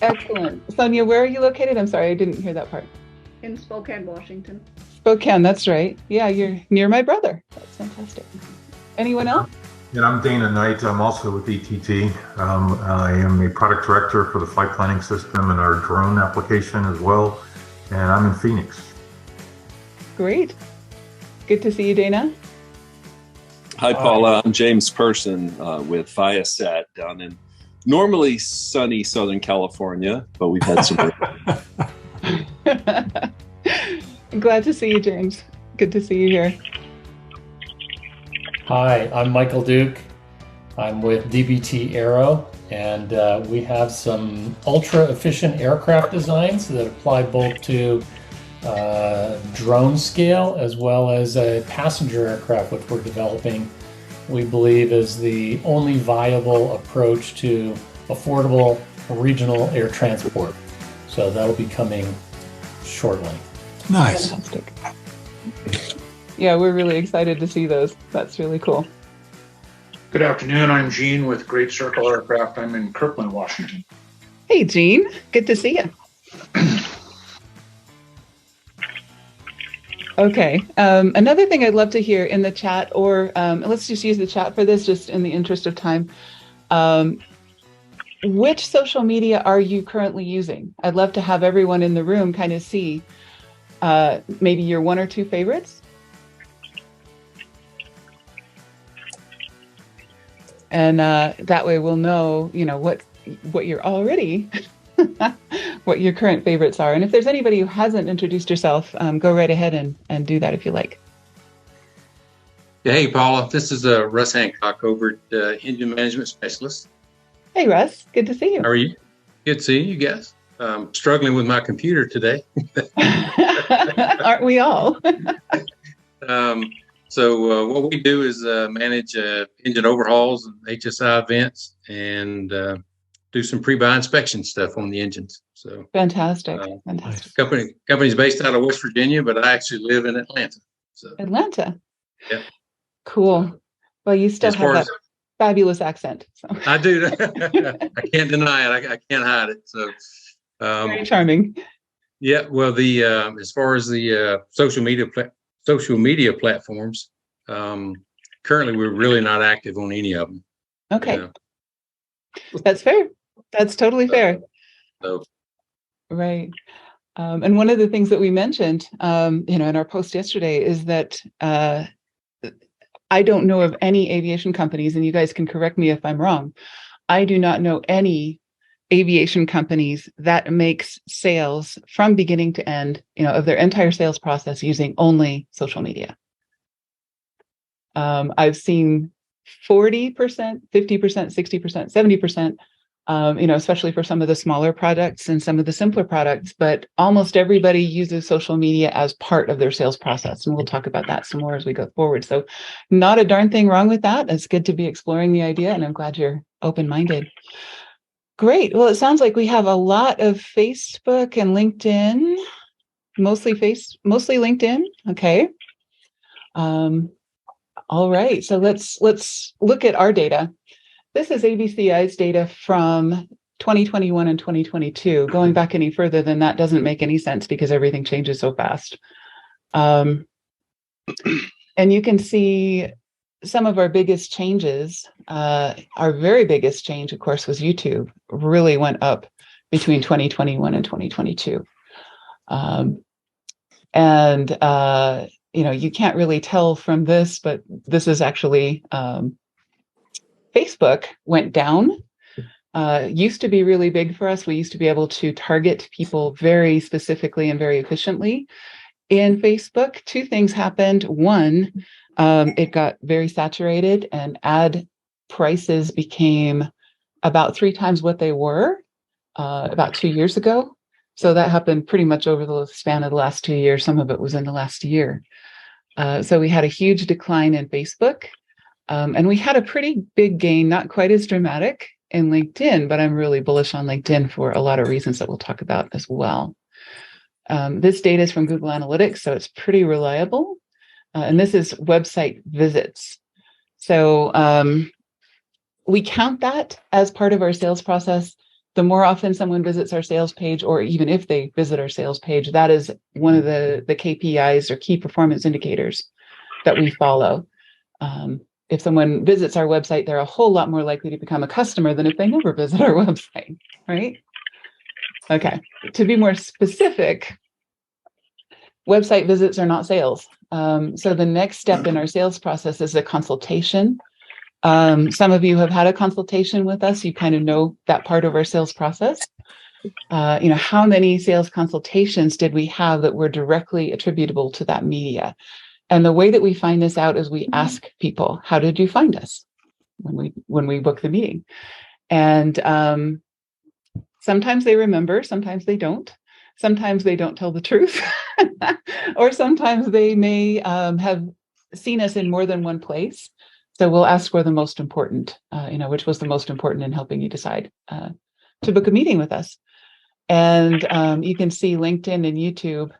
Excellent. Sonia, where are you located? I'm sorry, I didn't hear that part. In Spokane, Washington. Spokane, that's right. Yeah, you're near my brother. That's fantastic. Anyone else? And I'm Dana Knight. I'm also with ETT. I am a product director for the flight planning system and our drone application as well. And I'm in Phoenix. Great. Good to see you, Dana. Hi, Paula. I'm James Person with Viasat down in normally sunny Southern California, but we've had some Glad to see you, James. Good to see you here. Hi, I'm Michael Duke. I'm with DBT Aero, and we have some ultra-efficient aircraft designs that apply both to drone scale as well as a passenger aircraft, which we're developing, we believe is the only viable approach to affordable regional air transport. So that'll be coming shortly. Nice. Fantastic. Yeah, we're really excited to see those. That's really cool. Good afternoon. I'm Gene with Great Circle Aircraft. I'm in Kirkland, Washington. Hey, Gene. Good to see you. Okay. Another thing I'd love to hear in the chat, or let's just use the chat for this, just in the interest of time. Which social media are you currently using? I'd love to have everyone in the room kind of see maybe your one or two favorites. And that way we'll know, what you're already, what your current favorites are. And if there's anybody who hasn't introduced yourself, go right ahead and do that if you like. Yeah, hey, Paula, this is Russ Hancock over at Engine Management Specialist. Hey, Russ, good to see you. How are you? Good seeing you guys. Struggling with my computer today. Aren't we all? So what we do is manage engine overhauls and HSI events and do some pre-buy inspection stuff on the engines. So fantastic. Fantastic. Company's based out of West Virginia, but I actually live in Atlanta. So Atlanta. Yeah. Cool. Well, you still have that fabulous accent. So. I do. I can't deny it. I can't hide it. So very charming. Yeah. Well, the as far as the social media platforms, currently we're really not active on any of them. Okay. That's fair. That's totally fair. Right. And one of the things that we mentioned, in our post yesterday is that I don't know of any aviation companies, and you guys can correct me if I'm wrong. I do not know any aviation companies that makes sales from beginning to end, of their entire sales process using only social media. I've seen 40%, 50%, 60%, 70%, especially for some of the smaller products and some of the simpler products, but almost everybody uses social media as part of their sales process. And we'll talk about that some more as we go forward. So not a darn thing wrong with that. It's good to be exploring the idea, and I'm glad you're open-minded. Great. Well, it sounds like we have a lot of Facebook and LinkedIn, mostly LinkedIn. Okay. All right. So let's look at our data. This is ABCI's data from 2021 and 2022. Going back any further than that doesn't make any sense because everything changes so fast. And you can see some of our biggest changes. Our very biggest change, of course, was YouTube. Really went up between 2021 and 2022. You can't really tell from this, but this is actually Facebook went down. Used to be really big for us. We used to be able to target people very specifically and very efficiently in Facebook. Two things happened. One, it got very saturated and ad prices became about 3 times what they were about 2 years ago. So that happened pretty much over the span of the last 2 years. Some of it was in the last year. So we had a huge decline in Facebook. And we had a pretty big gain, not quite as dramatic in LinkedIn, but I'm really bullish on LinkedIn for a lot of reasons that we'll talk about as well. This data is from Google Analytics, so it's pretty reliable. And this is website visits. So we count that as part of our sales process. the more often someone visits our sales page, or even if they visit our sales page, that is one of the KPIs or key performance indicators that we follow. If someone visits our website, they're a whole lot more likely to become a customer than if they never visit our website, right? Okay, to be more specific, website visits are not sales. So the next step in our sales process is a consultation. Some of you have had a consultation with us. You kind of know that part of our sales process. How many sales consultations did we have that were directly attributable to that media? And the way that we find this out is we ask people, how did you find us when we book the meeting? And sometimes they remember, sometimes they don't. Sometimes they don't tell the truth, or sometimes they may have seen us in more than one place. So we'll ask where the most important, which was the most important in helping you decide to book a meeting with us. And you can see LinkedIn and YouTube.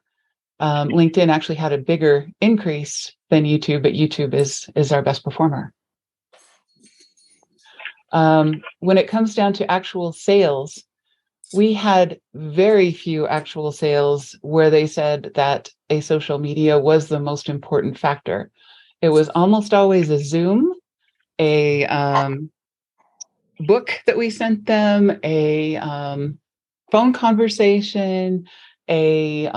LinkedIn actually had a bigger increase than YouTube, but YouTube is our best performer. When it comes down to actual sales, we had very few actual sales where they said that a social media was the most important factor. It was almost always a Zoom, a book that we sent them, a phone conversation, a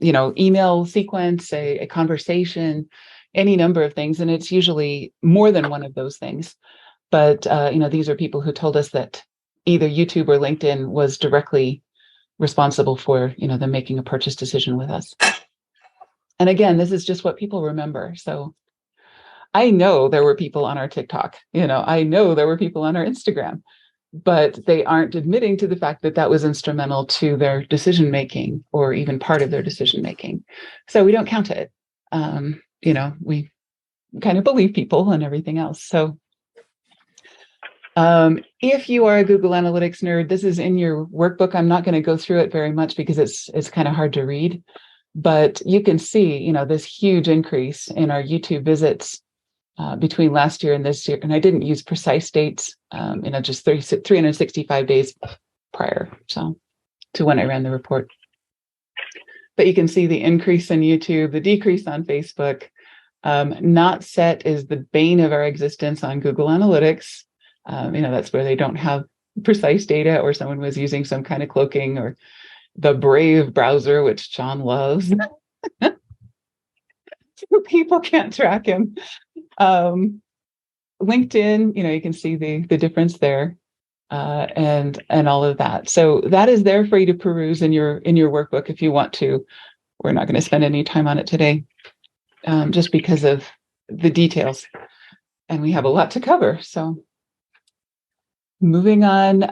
email sequence, a conversation, any number of things. And it's usually more than one of those things. But these are people who told us that either YouTube or LinkedIn was directly responsible for them making a purchase decision with us. And again, this is just what people remember. So I know there were people on our TikTok, I know there were people on our Instagram, but they aren't admitting to the fact that that was instrumental to their decision making or even part of their decision making. So we don't count it. We kind of believe people and everything else. So if you are a Google Analytics nerd, this is in your workbook. I'm not going to go through it very much because it's kind of hard to read, but you can see, this huge increase in our YouTube visits between last year and this year. And I didn't use precise dates, just 365 days prior, so to when I ran the report. But you can see the increase in YouTube, the decrease on Facebook. Not set is the bane of our existence on Google Analytics. That's where they don't have precise data, or someone was using some kind of cloaking, or the Brave browser, which John loves. People can't track him. LinkedIn, you can see the difference there, and all of that. So that is there for you to peruse in your workbook if you want to. We're not going to spend any time on it today, just because of the details, and we have a lot to cover. So moving on.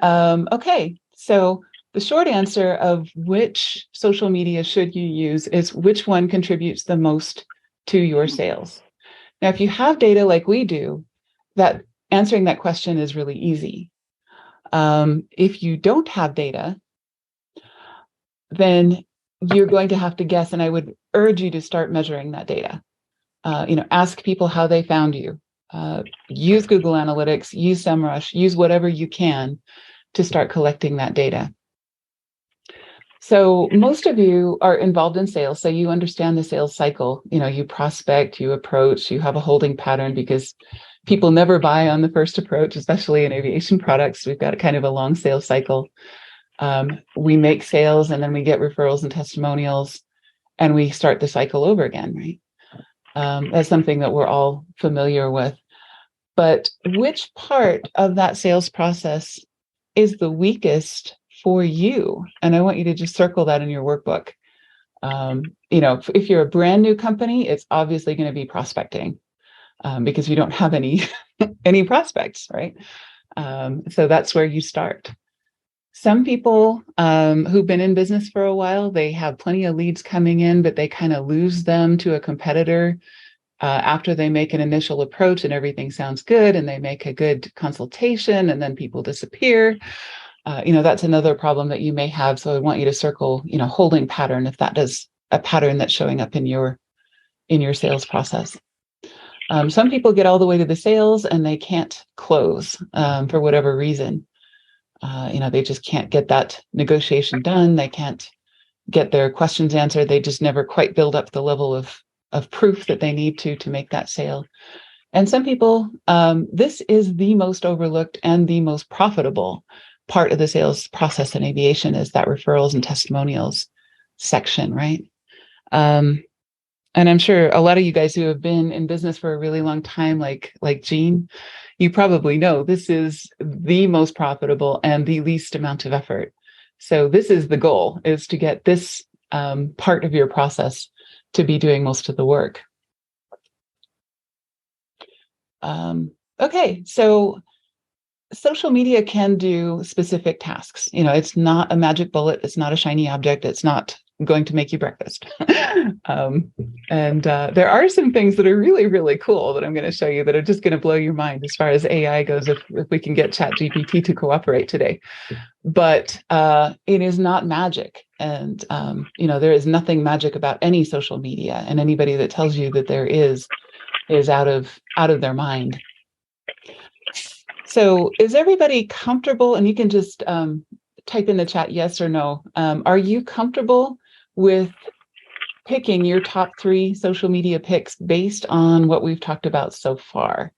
Okay, so the short answer of which social media should you use is which one contributes the most to your sales. Now, if you have data like we do, that answering that question is really easy. If you don't have data, then you're going to have to guess, and I would urge you to start measuring that data. Ask people how they found you. Use Google Analytics, use SEMrush, use whatever you can to start collecting that data. So most of you are involved in sales, so you understand the sales cycle. You prospect, you approach, you have a holding pattern because people never buy on the first approach, especially in aviation products. We've got a kind of a long sales cycle. We make sales, and then we get referrals and testimonials, and we start the cycle over again, right? That's something that we're all familiar with. But which part of that sales process is the weakest for you? And I want you to just circle that in your workbook. If you're a brand new company, it's obviously going to be prospecting, because you don't have any prospects, right? So that's where you start. Some people who've been in business for a while, they have plenty of leads coming in, but they kind of lose them to a competitor after they make an initial approach and everything sounds good and they make a good consultation, and then people disappear. That's another problem that you may have. So I want you to circle, holding pattern, if that is a pattern that's showing up in your sales process. Some people get all the way to the sales and they can't close for whatever reason. They just can't get that negotiation done. They can't get their questions answered. They just never quite build up the level of proof that they need to make that sale. And some people, this is the most overlooked and the most profitable part of the sales process in aviation, is that referrals and testimonials section, right? And I'm sure a lot of you guys who have been in business for a really long time, like Jean, you probably know this is the most profitable and the least amount of effort. So this is the goal, is to get this part of your process to be doing most of the work. Okay, so social media can do specific tasks. It's not a magic bullet. It's not a shiny object. It's not going to make you breakfast. And there are some things that are really, really cool that I'm going to show you that are just going to blow your mind as far as AI goes, if we can get Chat GPT to cooperate today. But it is not magic. And, there is nothing magic about any social media. And anybody that tells you that there is out of their mind. So is everybody comfortable? And you can just type in the chat yes or no. Are you comfortable with picking your top 3 social media picks based on what we've talked about so far?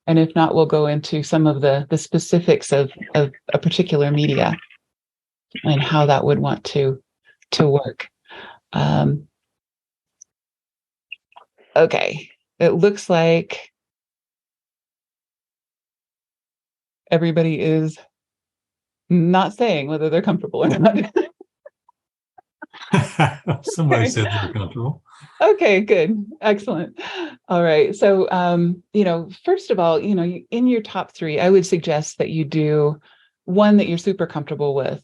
And if not, we'll go into some of the specifics of a particular media and how that would want to work. Okay, it looks like everybody is not saying whether they're comfortable or not. Somebody said they're comfortable. Okay, good. Excellent. All right. So, first of all, in your top 3, I would suggest that you do one that you're super comfortable with.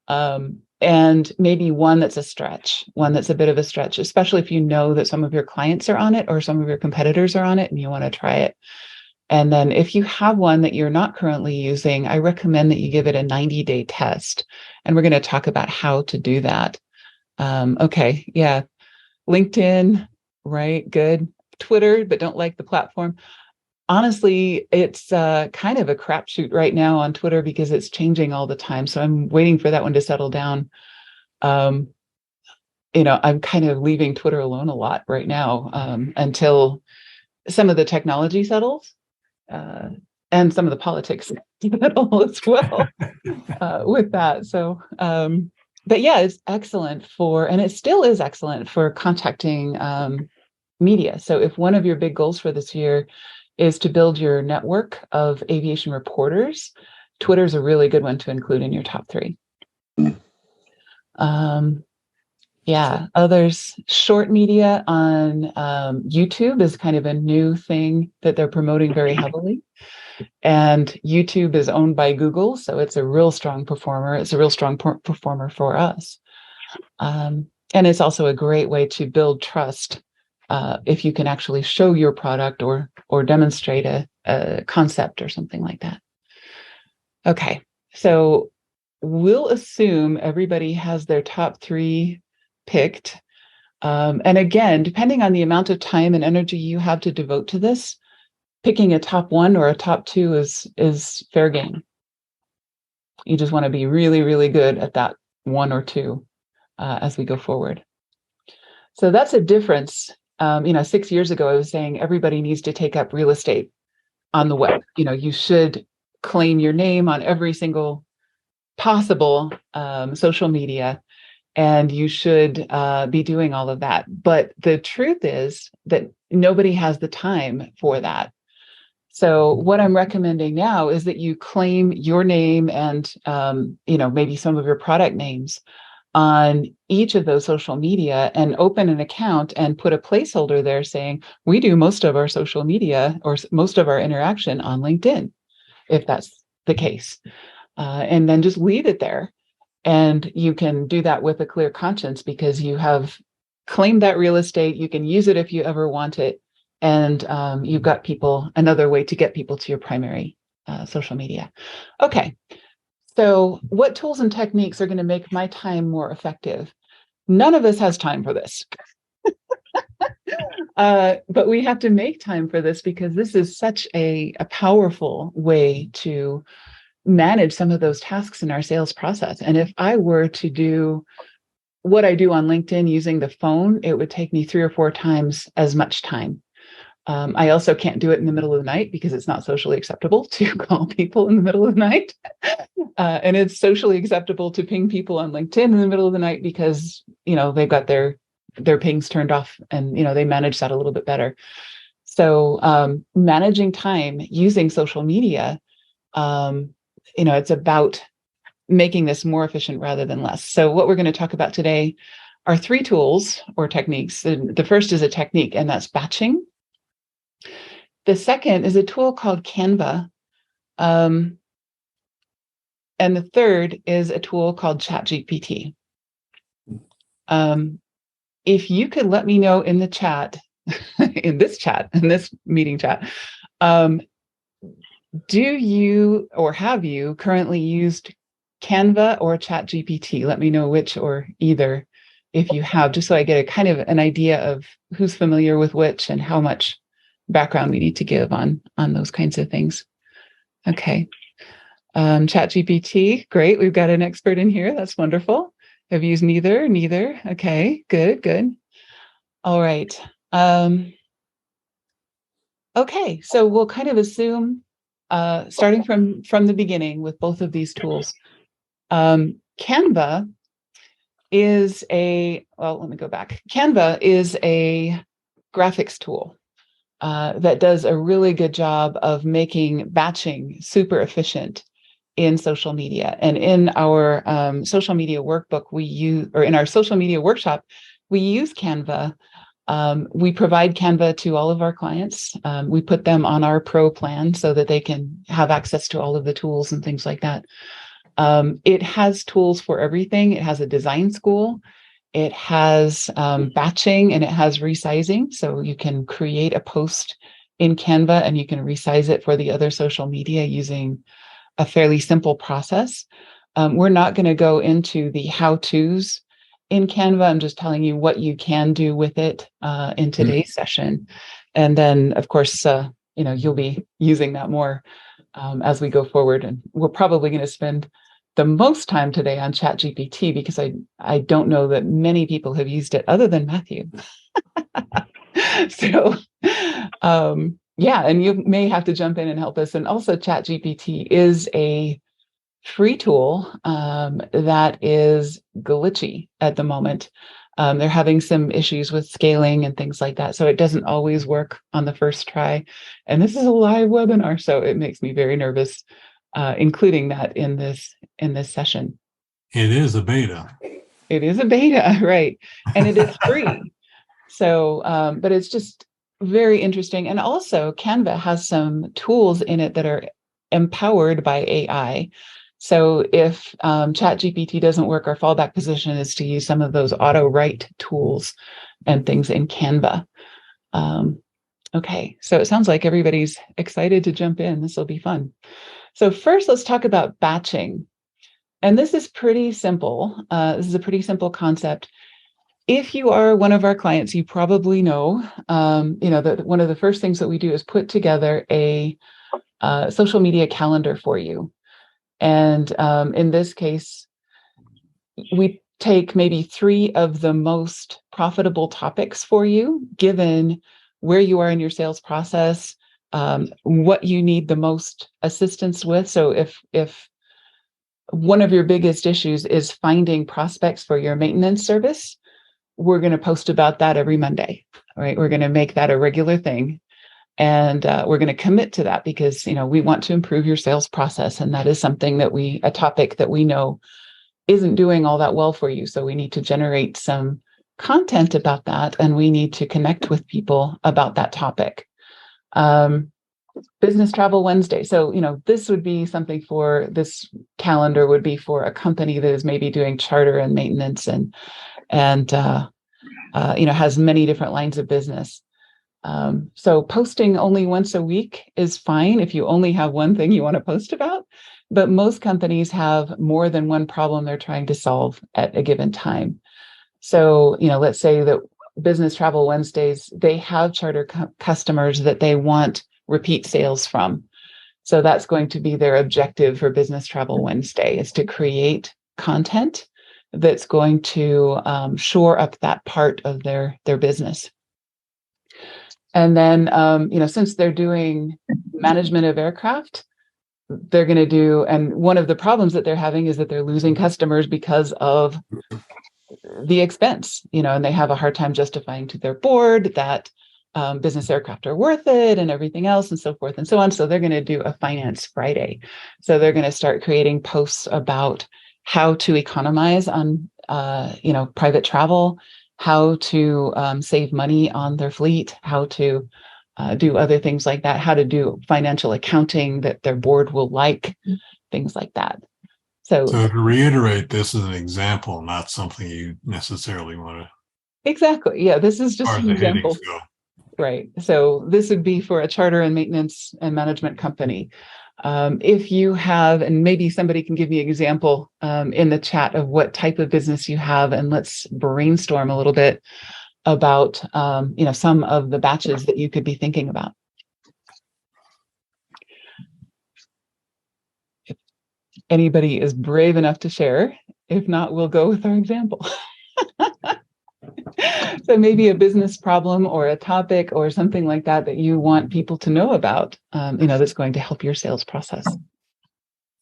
And maybe one that's a bit of a stretch, especially if you know that some of your clients are on it or some of your competitors are on it and you want to try it. And then if you have one that you're not currently using, I recommend that you give it a 90-day test. And we're going to talk about how to do that. Okay. Yeah. LinkedIn, right? Good. Twitter, but don't like the platform. Honestly, it's kind of a crapshoot right now on Twitter because it's changing all the time. So I'm waiting for that one to settle down. I'm kind of leaving Twitter alone a lot right now until some of the technology settles and some of the politics settle as well with that. So, but yeah, it's excellent and it still is excellent for contacting media. So if one of your big goals for this year is to build your network of aviation reporters, Twitter is a really good one to include in your top 3. Yeah, others, short media on YouTube is kind of a new thing that they're promoting very heavily. And YouTube is owned by Google, so it's a real strong performer. It's a real strong performer for us. And it's also a great way to build trust if you can actually show your product or demonstrate a concept or something like that. Okay, so we'll assume everybody has their top 3 picked. And again, depending on the amount of time and energy you have to devote to this, picking a top 1 or a top 2 is fair game. You just want to be really, really good at that 1 or 2 as we go forward. So that's a difference. 6 years ago, I was saying everybody needs to take up real estate on the web. You should claim your name on every single possible social media, and you should be doing all of that. But the truth is that nobody has the time for that. So what I'm recommending now is that you claim your name and maybe some of your product names on each of those social media and open an account and put a placeholder there saying, we do most of our social media or most of our interaction on LinkedIn, if that's the case. And then just leave it there. And you can do that with a clear conscience because you have claimed that real estate. You can use it if you ever want it. And you've got another way to get people to your primary social media. Okay. So what tools and techniques are going to make my time more effective? None of us has time for this. But we have to make time for this because this is such a powerful way to manage some of those tasks in our sales process. And if I were to do what I do on LinkedIn using the phone, it would take me 3 or 4 times as much time. I also can't do it in the middle of the night because it's not socially acceptable to call people in the middle of the night. And it's socially acceptable to ping people on LinkedIn in the middle of the night because, they've got their pings turned off and, they manage that a little bit better. So managing time using social media, it's about making this more efficient rather than less. So what we're going to talk about today are 3 tools or techniques. The first is a technique, and that's batching. The second is a tool called Canva. And the third is a tool called Chat GPT. If you could let me know in the chat, in this meeting chat, do you or have you currently used Canva or Chat GPT? Let me know which or either if you have, just so I get a kind of an idea of who's familiar with which and how much background we need to give on those kinds of things. Okay. Chat GPT, great. We've got an expert in here. That's wonderful. Have used neither. Okay, good. All right. Okay, so we'll kind of assume, starting from the beginning with both of these tools. Canva is let me go back. Canva is a graphics tool that does a really good job of making batching super efficient in social media. And in our social media workbook, in our social media workshop, we use Canva. We provide Canva to all of our clients. We put them on our pro plan so that they can have access to all of the tools and things like that. It has tools for everything. It has a design school. It has batching, and it has resizing. So you can create a post in Canva and you can resize it for the other social media using a fairly simple process. We're not going to go into the how-tos in Canva. I'm just telling you what you can do with it in today's session. And then, of course, you'll be using that more as we go forward. And we're probably going to spend the most time today on Chat GPT because I don't know that many people have used it other than Matthew. So, and you may have to jump in and help us. And also Chat GPT is a free tool that is glitchy at the moment. They're having some issues with scaling and things like that. So it doesn't always work on the first try. And this is a live webinar, so it makes me very nervous, including that in this session. It is a beta. It is a beta, right? And it is free. So, but it's just very interesting. And also Canva has some tools in it that are empowered by AI. So if Chat GPT doesn't work, our fallback position is to use some of those auto write tools and things in Canva. Okay, so it sounds like everybody's excited to jump in. This will be fun. So first, let's talk about batching. And this is pretty simple. This is a pretty simple concept. If you are one of our clients, you probably know, that one of the first things that we do is put together a social media calendar for you. And in this case, we take maybe 3 of the most profitable topics for you, given where you are in your sales process, what you need the most assistance with. So if one of your biggest issues is finding prospects for your maintenance service, we're going to post about that every Monday, right? We're going to make that a regular thing. And we're going to commit to that because, we want to improve your sales process. And that is something a topic that we know isn't doing all that well for you. So we need to generate some content about that. And we need to connect with people about that topic. Business Travel Wednesday. So, this would be something this calendar would be for a company that is maybe doing charter and maintenance and has many different lines of business. So posting only once a week is fine if you only have one thing you want to post about, but most companies have more than one problem they're trying to solve at a given time. So, let's say that Business Travel Wednesdays, they have charter customers that they want repeat sales from. So that's going to be their objective for Business Travel Wednesday, is to create content that's going to shore up that part of their business. And then, since they're doing management of aircraft, they're going to do, and one of the problems that they're having is that they're losing customers because of the expense, and they have a hard time justifying to their board that business aircraft are worth it and everything else and so forth and so on. So they're going to do a Finance Friday. So they're going to start creating posts about how to economize on, private travel, how to save money on their fleet, how to do other things like that, how to do financial accounting that their board will like, things like that. So to reiterate, this is an example, not something you necessarily want to. Exactly. Yeah, this is just an example. Right. So this would be for a charter and maintenance and management company. If you have, and maybe somebody can give me an example in the chat of what type of business you have, and let's brainstorm a little bit about, some of the batches that you could be thinking about. If anybody is brave enough to share, if not, we'll go with our example. So maybe a business problem or a topic or something like that that you want people to know about, that's going to help your sales process.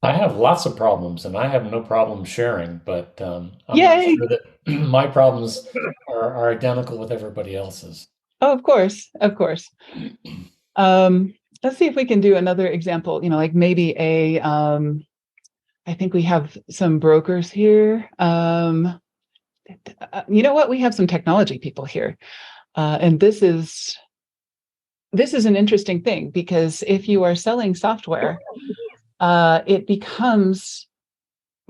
I have lots of problems, and I have no problem sharing, but I'm Yay! not sure that my problems are identical with everybody else's. Oh, of course. Let's see if we can do another example, like maybe I think we have some brokers here. You know what? We have some technology people here. And this is an interesting thing, because if you are selling software, it becomes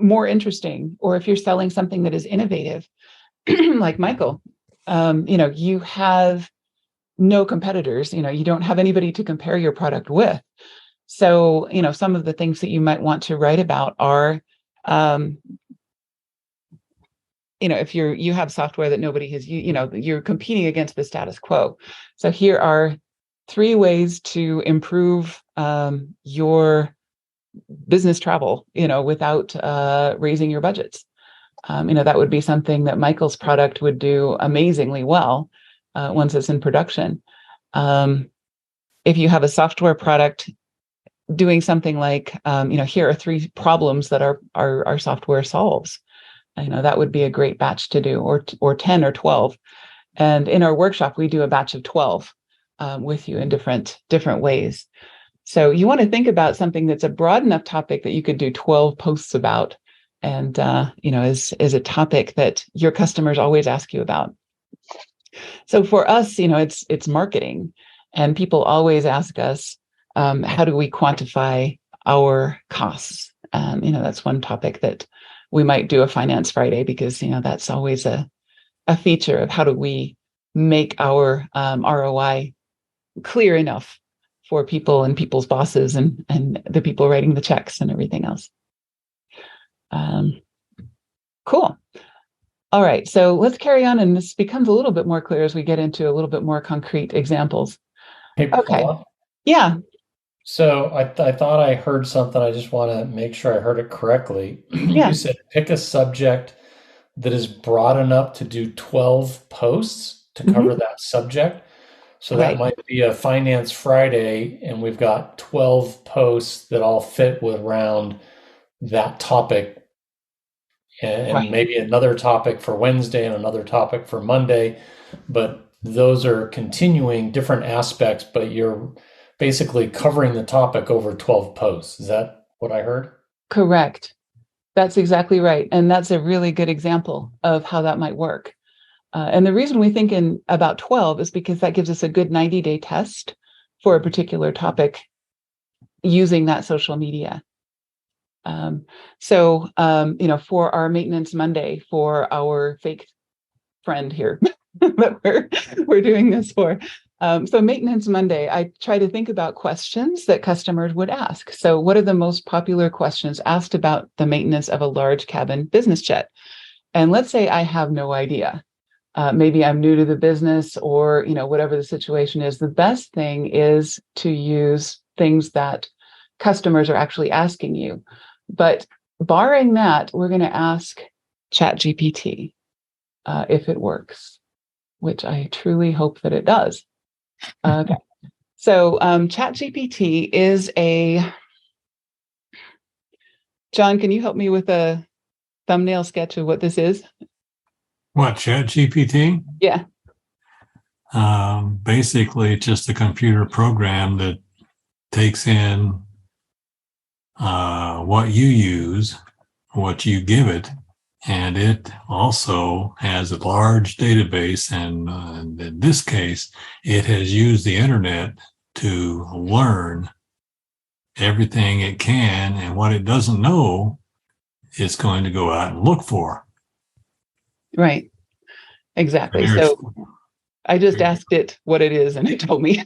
more interesting. Or if you're selling something that is innovative, like Michael, you have no competitors, you don't have anybody to compare your product with. So, some of the things that you might want to write about are, if you have software that nobody has, you're competing against the status quo. So here are 3 ways to improve your business travel, without raising your budgets. That would be something that Michael's product would do amazingly well once it's in production. If you have a software product doing something like, here are 3 problems that our software solves. That would be a great batch to do, or 10 or 12. And in our workshop, we do a batch of 12 with you in different ways. So you want to think about something that's a broad enough topic that you could do 12 posts about, and is a topic that your customers always ask you about. So for us, it's marketing, and people always ask us, how do we quantify our costs? That's one topic that we might do a Finance Friday, because that's always a feature of how do we make our ROI clear enough for people and people's bosses and the people writing the checks and everything else. Cool. All right, so let's carry on, and this becomes a little bit more clear as we get into a little bit more concrete examples. Hey, Okay. Paula? Yeah. So I thought I heard something. I just want to make sure I heard it correctly. Yeah. You said pick a subject that is broad enough to do 12 posts to cover that subject. So that might be a Finance Friday, and we've got 12 posts that all fit around that topic, and maybe another topic for Wednesday and another topic for Monday. But those are continuing different aspects, but you're basically covering the topic over 12 posts. Is that what I heard? Correct. That's exactly right. And that's a really good example of how that might work. And the reason we think in about 12 is because that gives us a good 90-day test for a particular topic using that social media. So, for our Maintenance Monday, for our fake friend here that we're doing this for. So Maintenance Monday, I try to think about questions that customers would ask. So what are the most popular questions asked about the maintenance of a large cabin business jet? And let's say I have no idea. Maybe I'm new to the business, or, whatever the situation is. The best thing is to use things that customers are actually asking you. But barring that, we're going to ask Chat GPT if it works, which I truly hope that it does. Okay. So Chat GPT is John, can you help me with a thumbnail sketch of what this is? What, Chat GPT? Yeah. Basically, just a computer program that takes in what you use, what you give it, and it also has a large database. And in this case, it has used the internet to learn everything it can, and what it doesn't know, it's going to go out and look for. Right. Exactly. So I just asked it what it is, and it told me.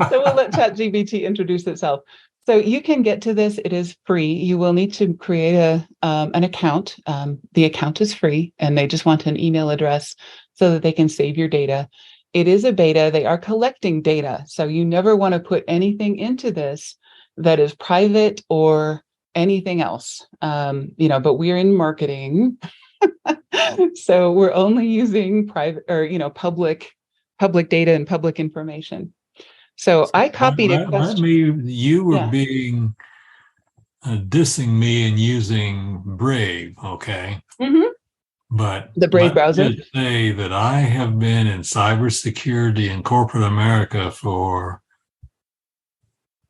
So we'll let ChatGPT introduce itself. So you can get to this. It is free. You will need to create an account. The account is free, and they just want an email address so that they can save your data. It is a beta. They are collecting data. So you never want to put anything into this that is private or anything else. But we're in marketing. So we're only using private or, public data and public information. So I copied a question. You were being dissing me and using Brave, okay? Mm-hmm. But the Brave browser. Just say that I have been in cybersecurity in corporate America for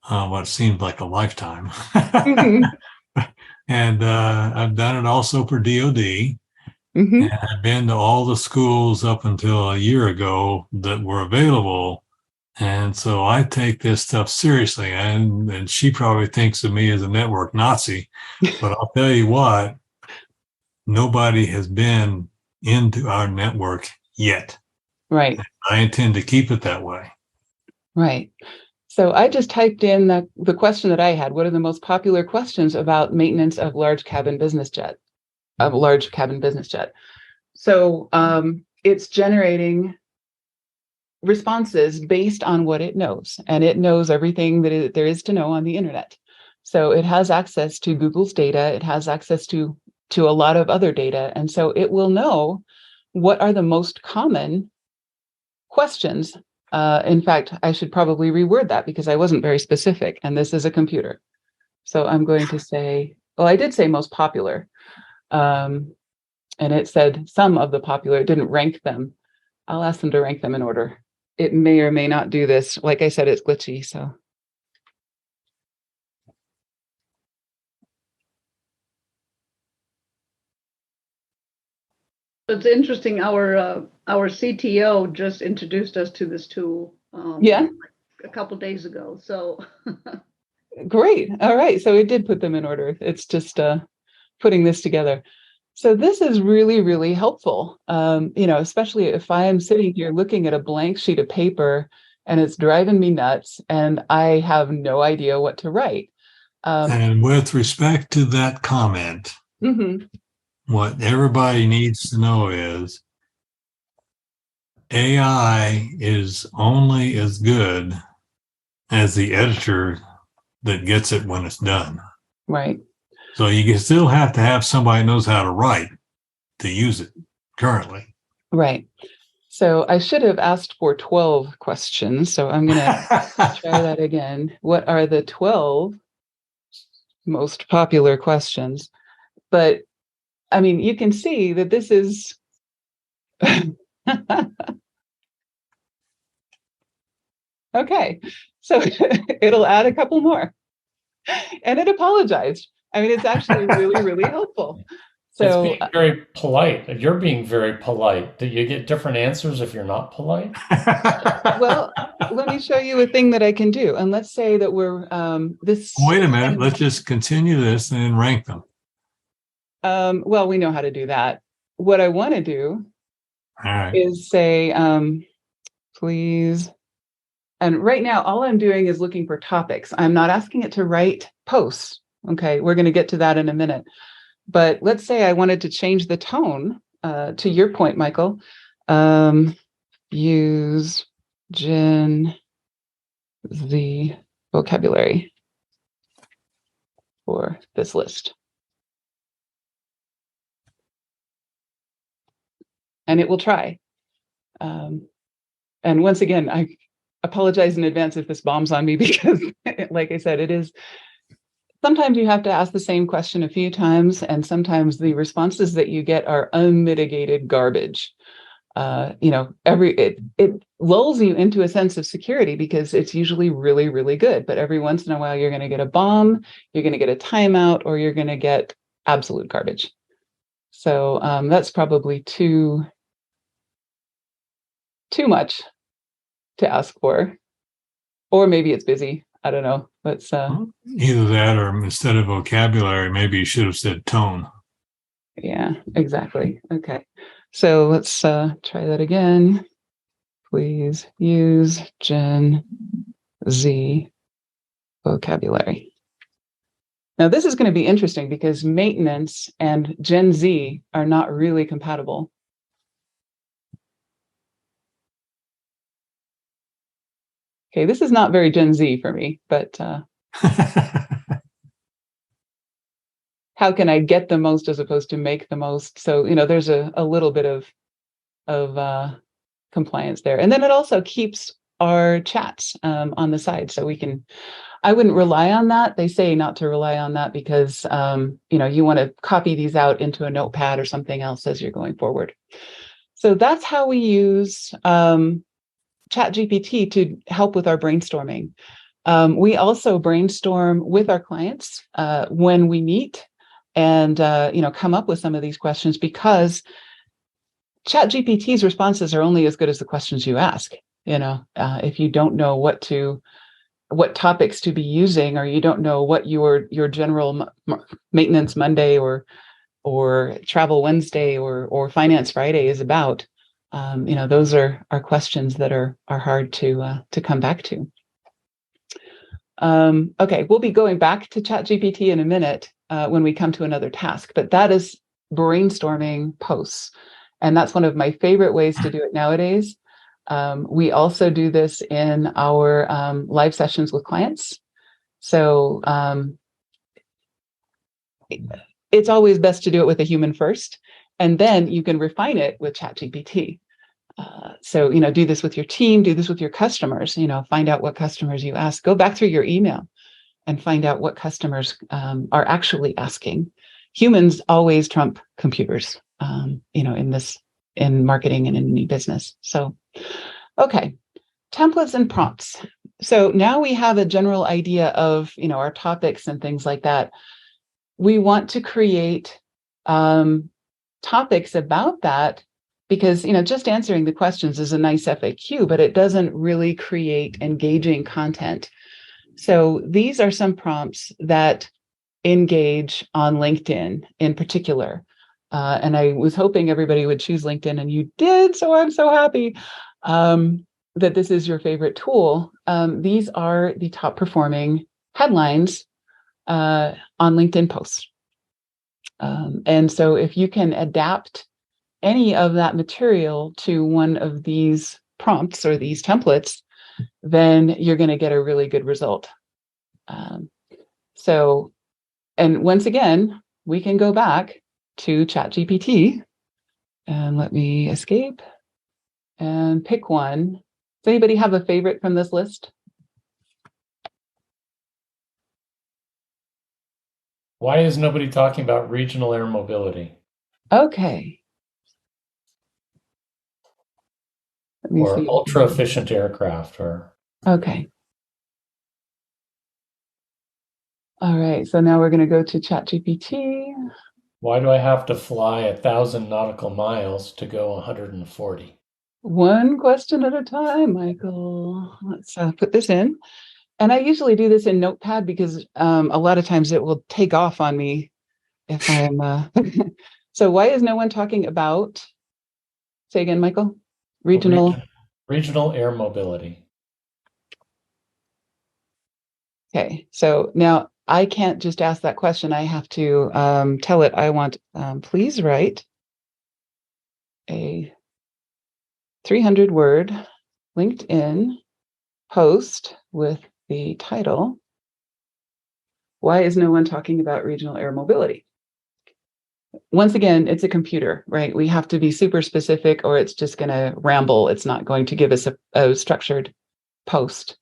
what seemed like a lifetime. Mm-hmm. And I've done it also for DOD. Mm-hmm. And I've been to all the schools up until a year ago that were available. And so I take this stuff seriously. And she probably thinks of me as a network Nazi. But I'll tell you what, nobody has been into our network yet. Right. And I intend to keep it that way. Right. So I just typed in the question that I had. What are the most popular questions about maintenance of large cabin business jet? So it's generating responses based on what it knows, and it knows everything that there is to know on the internet. So it has access to Google's data. It has access to a lot of other data, and so it will know what are the most common questions. In fact, I should probably reword that because I wasn't very specific, and this is a computer. So I'm going to say, well, I did say most popular. And it said some of the popular. It didn't rank them. I'll ask them to rank them in order. It may or may not do this. Like I said, it's glitchy. So it's interesting. Our CTO just introduced us to this tool. A couple days ago. So great. All right. So it did put them in order. It's just putting this together. So this is really, really helpful, especially if I am sitting here looking at a blank sheet of paper and it's driving me nuts and I have no idea what to write. And with respect to that comment, mm-hmm. What everybody needs to know is AI is only as good as the editor that gets it when it's done. Right. So you can still have to have somebody who knows how to write to use it currently. Right. So I should have asked for 12 questions. So I'm going to try that again. What are the 12 most popular questions? But I mean, you can see that this is okay. So it'll add a couple more. And it apologized. I mean, it's actually really, really helpful. So it's being very polite. You're being very polite. Do you get different answers if you're not polite? Well, let me show you a thing that I can do. And let's say that we're this. Wait a minute. Let's just continue this and then rank them. Well, we know how to do that. What I want to do is say, please. And right now, all I'm doing is looking for topics. I'm not asking it to write posts. Okay, we're going to get to that in a minute. But let's say I wanted to change the tone to your point, Michael. Use Gen Z vocabulary. for this list. And it will try. And once again, I apologize in advance if this bombs on me because, like I said, it is, sometimes you have to ask the same question a few times, and sometimes the responses that you get are unmitigated garbage. It lulls you into a sense of security because it's usually really, really good. But every once in a while, you're going to get a bomb, you're going to get a timeout, or you're going to get absolute garbage. So that's probably too much to ask for, or maybe it's busy. I don't know. Let's either that, or instead of vocabulary, maybe you should have said tone. Yeah, exactly. Okay, so let's try that again. Please use Gen Z vocabulary. Now this is going to be interesting because maintenance and Gen Z are not really compatible. Okay, this is not very Gen Z for me, but how can I get the most as opposed to make the most? So, there's a little bit of compliance there. And then it also keeps our chats on the side. So I wouldn't rely on that. They say not to rely on that because, you want to copy these out into a notepad or something else as you're going forward. So that's how we use Chat GPT to help with our brainstorming. We also brainstorm with our clients when we meet and come up with some of these questions, because Chat GPT's responses are only as good as the questions you ask. If you don't know what topics to be using, or you don't know what your general maintenance Monday or travel Wednesday or finance Friday is about, those are questions that are hard to come back to. Okay, we'll be going back to Chat GPT in a minute when we come to another task, but that is brainstorming posts. And that's one of my favorite ways to do it nowadays. We also do this in our live sessions with clients. So it's always best to do it with a human first, and then you can refine it with ChatGPT. So, do this with your team, do this with your customers, find out what customers you ask, go back through your email and find out what customers are actually asking. Humans always trump computers, in marketing and in any business. So, okay, templates and prompts. So now we have a general idea of, our topics and things like that. We want to create topics about that because, just answering the questions is a nice FAQ, but it doesn't really create engaging content. So these are some prompts that engage on LinkedIn in particular. And I was hoping everybody would choose LinkedIn, and you did. So I'm so happy that this is your favorite tool. These are the top performing headlines on LinkedIn posts. And so if you can adapt any of that material to one of these prompts or these templates, then you're going to get a really good result. And once again, we can go back to ChatGPT, and let me escape and pick one. Does anybody have a favorite from this list? Why is nobody talking about regional air mobility? Okay. Let me or see. ultra efficient aircraft Okay. All right, so now we're going to go to ChatGPT. Why do I have to fly 1,000 nautical miles to go 140? One question at a time, Michael. Let's put this in. And I usually do this in Notepad because a lot of times it will take off on me if I'm... So why is no one talking about, say again, Michael? Regional air mobility. Okay, so now I can't just ask that question. I have to tell it I want, please write a 300-word LinkedIn post with the title, Why is no one talking about regional air mobility? Once again, it's a computer, right? We have to be super specific or it's just going to ramble. It's not going to give us a structured post.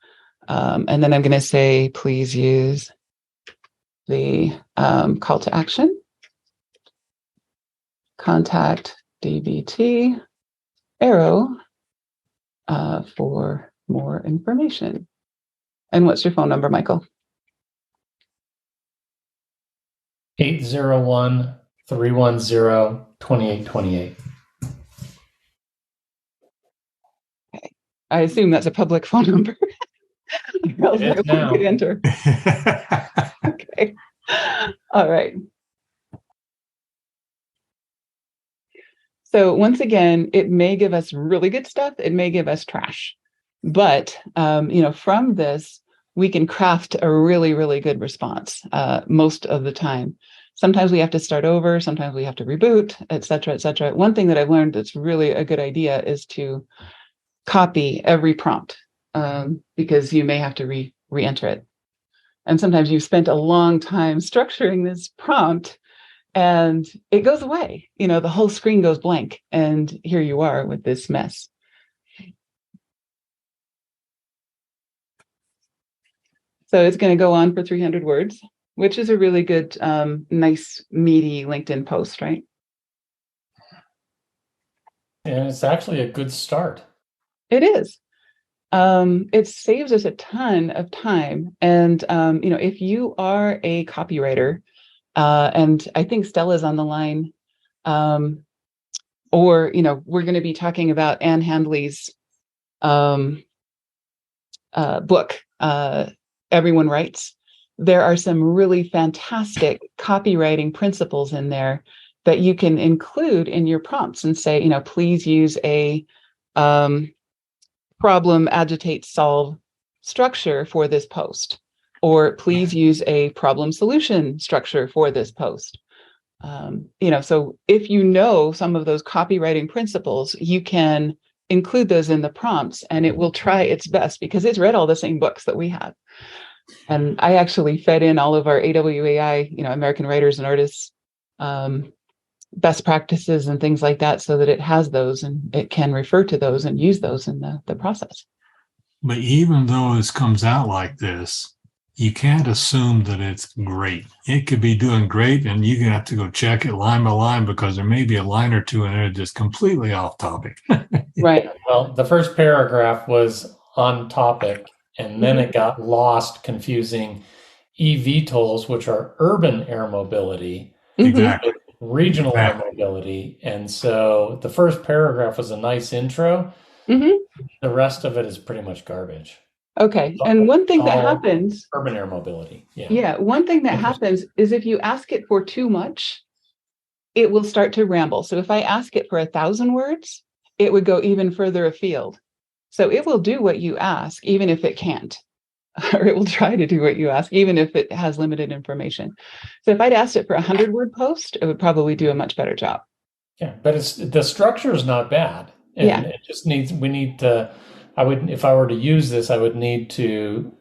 And then I'm going to say, please use the call to action. Contact DBT Arrow for more information. And what's your phone number, Michael? 801-310-2828. Okay. I assume that's a public phone number. Else I could enter. Okay. All right. So once again, it may give us really good stuff. It may give us trash. But, from this, we can craft a really, really good response most of the time. Sometimes we have to start over. Sometimes we have to reboot, et cetera, et cetera. One thing that I've learned that's really a good idea is to copy every prompt because you may have to re-enter it. And sometimes you've spent a long time structuring this prompt and it goes away. The whole screen goes blank. And here you are with this mess. So it's going to go on for 300 words, which is a really good, nice, meaty LinkedIn post, right? And it's actually a good start. It is. It saves us a ton of time. And, if you are a copywriter, and I think Stella's on the line, or, we're going to be talking about Anne Handley's book, Everyone Writes. There are some really fantastic copywriting principles in there that you can include in your prompts and say, please use a problem, agitate, solve structure for this post, or please use a problem solution structure for this post. So if you know some of those copywriting principles, you can include those in the prompts and it will try its best because it's read all the same books that we have. And I actually fed in all of our AWAI, American Writers and Artists, best practices and things like that so that it has those and it can refer to those and use those in the process. But even though this comes out like this, you can't assume that it's great. It could be doing great and you have to go check it line by line because there may be a line or two in there just completely off topic. Right. Well, the first paragraph was on topic and then it got lost confusing eVTOLs, which are urban air mobility, Exactly. regional air mobility. And so the first paragraph was a nice intro. The rest of it is pretty much garbage. Okay. And one thing that happens, urban air mobility. Yeah. One thing that happens is if you ask it for too much, it will start to ramble. So if I ask it for 1,000 words, it would go even further afield. So it will do what you ask, even if it can't, or it will try to do what you ask, even if it has limited information. So if I'd asked it for 100-word post, it would probably do a much better job. Yeah, but the structure is not bad. And it just needs, if I were to use this, I would need to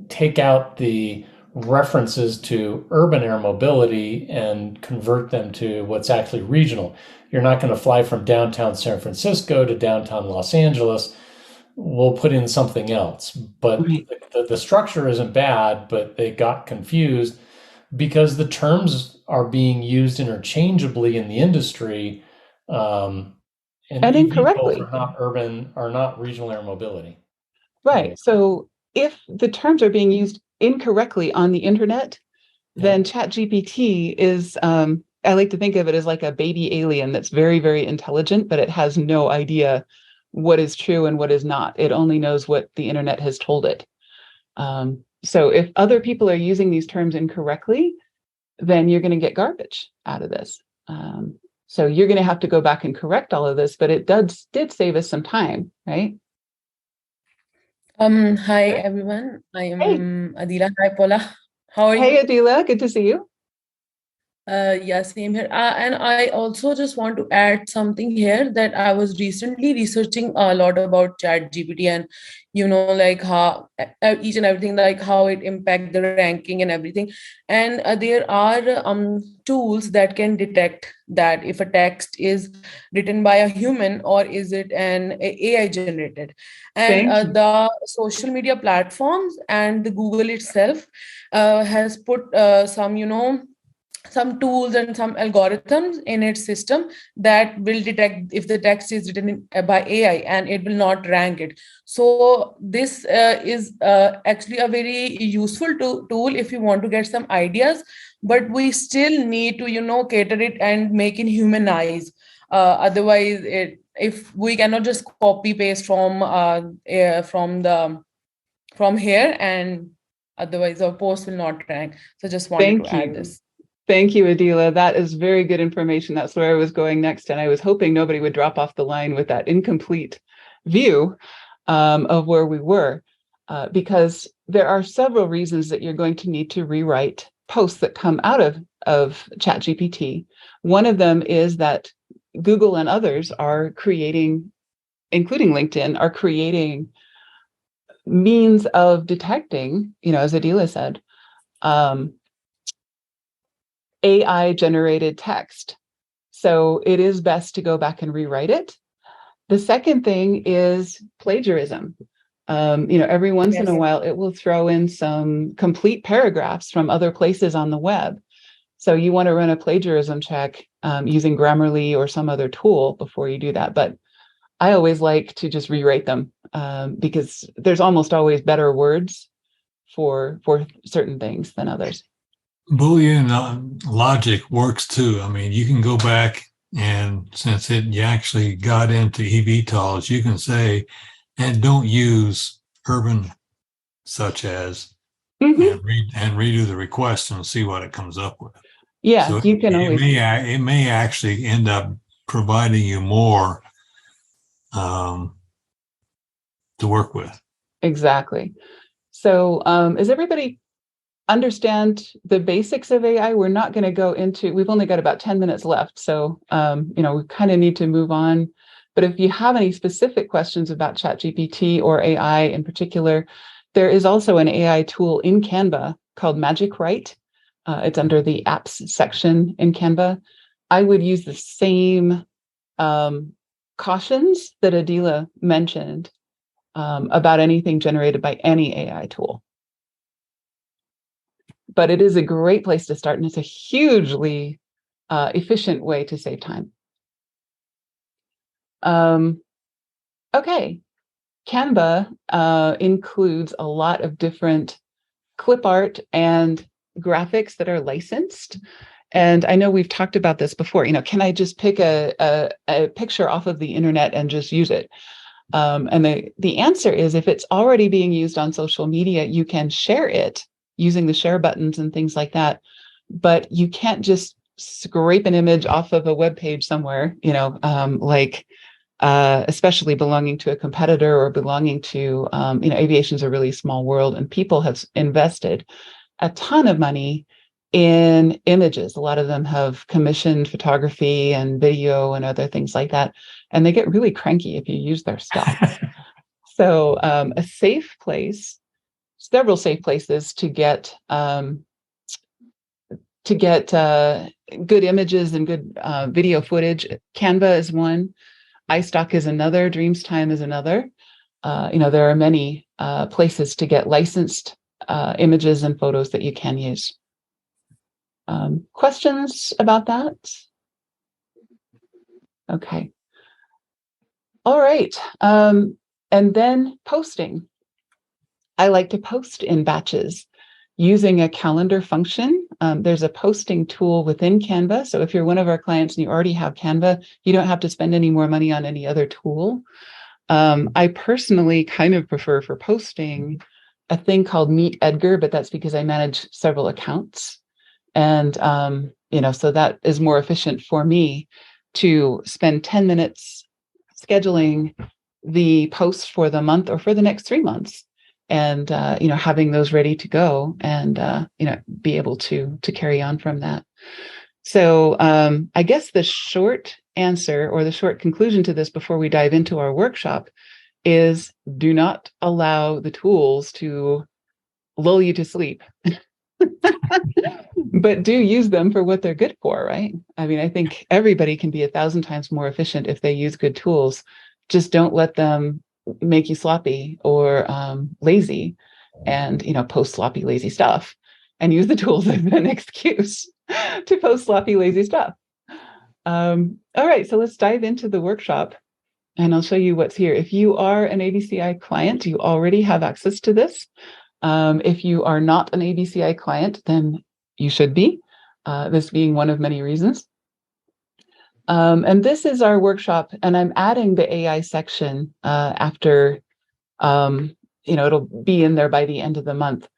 take out the references to urban air mobility and convert them to what's actually regional. You're not going to fly from downtown San Francisco to downtown Los Angeles. We'll put in something else. But the structure isn't bad, but they got confused because the terms are being used interchangeably in the industry. And incorrectly. Are not regional air mobility. Right. So if the terms are being used incorrectly on the internet, then Chat GPT is, I like to think of it as like a baby alien that's very, very intelligent, but it has no idea what is true and what is not. It only knows what the internet has told it. So if other people are using these terms incorrectly, then you're going to get garbage out of this. So you're going to have to go back and correct all of this, but it did save us some time, right? Hi, everyone. I am Adila. Hi, Paula. How are you? Hey, Adila. Good to see you. Yeah, same here. And I also just want to add something here that I was recently researching a lot about Chat GPT and, like how each and everything, like how it impact the ranking and everything. And there are tools that can detect that if a text is written by a human or is it an AI generated. And Thank you. the social media platforms and the Google itself has put some tools and some algorithms in its system that will detect if the text is written by AI, and it will not rank it. So this is actually a very useful tool if you want to get some ideas, but we still need to cater it and make it humanize. Otherwise, if we cannot just copy paste from here, and otherwise our post will not rank. So just wanted to Thank add you. this. Thank you, Adila. That is very good information. That's where I was going next. And I was hoping nobody would drop off the line with that incomplete view of where we were, because there are several reasons that you're going to need to rewrite posts that come out of ChatGPT. One of them is that Google and others are creating, including LinkedIn, are creating means of detecting, as Adila said, AI generated text. So it is best to go back and rewrite it. The second thing is plagiarism. Every once in a while, it will throw in some complete paragraphs from other places on the web. So you want to run a plagiarism check using Grammarly or some other tool before you do that. But I always like to just rewrite them because there's almost always better words for certain things than others. Boolean logic works too. I mean, you can go back and since you actually got into eVTOLs, you can say, and don't use urban such as, and redo the request and see what it comes up with. Yeah, so you can always. It may actually end up providing you more to work with. Exactly. So is everybody understand the basics of AI? We're not going to go into, we've only got about 10 minutes left. So, we kind of need to move on. But if you have any specific questions about ChatGPT or AI in particular, there is also an AI tool in Canva called Magic Write. It's under the apps section in Canva. I would use the same cautions that Adila mentioned about anything generated by any AI tool. But it is a great place to start, and it's a hugely efficient way to save time. Okay, Canva includes a lot of different clip art and graphics that are licensed. And I know we've talked about this before. Can I just pick a picture off of the internet and just use it? And the answer is, if it's already being used on social media, you can share it using the share buttons and things like that. But you can't just scrape an image off of a web page somewhere, especially belonging to a competitor or belonging to, aviation's a really small world, and people have invested a ton of money in images. A lot of them have commissioned photography and video and other things like that, and they get really cranky if you use their stuff. So a safe place, several safe places to get good images and good video footage. Canva is one. iStock is another. DreamsTime is another. There are many places to get licensed images and photos that you can use. Questions about that? Okay. All right. And then posting. I like to post in batches using a calendar function. There's a posting tool within Canva. So if you're one of our clients and you already have Canva, you don't have to spend any more money on any other tool. I personally kind of prefer for posting a thing called Meet Edgar, but that's because I manage several accounts. And, so that is more efficient for me to spend 10 minutes scheduling the post for the month or for the next 3 months. And, having those ready to go and, be able to carry on from that. So I guess the short answer or the short conclusion to this before we dive into our workshop is do not allow the tools to lull you to sleep. But do use them for what they're good for, right? I mean, I think everybody can be 1,000 times more efficient if they use good tools. Just don't let them make you sloppy or lazy and, post sloppy, lazy stuff and use the tools as an excuse to post sloppy, lazy stuff. All right, so let's dive into the workshop and I'll show you what's here. If you are an ABCI client, you already have access to this. If you are not an ABCI client, then you should be, this being one of many reasons. And this is our workshop, and I'm adding the AI section after, it'll be in there by the end of the month.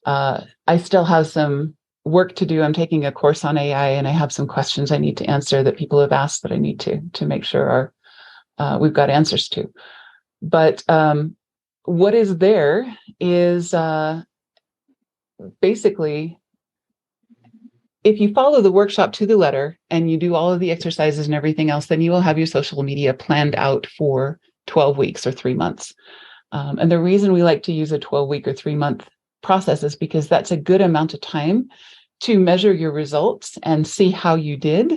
I still have some work to do. I'm taking a course on AI, and I have some questions I need to answer that people have asked that I need to make sure we've got answers to. But what is there is basically, if you follow the workshop to the letter and you do all of the exercises and everything else, then you will have your social media planned out for 12 weeks or 3 months. And the reason we like to use a 12-week or 3-month process is because that's a good amount of time to measure your results and see how you did,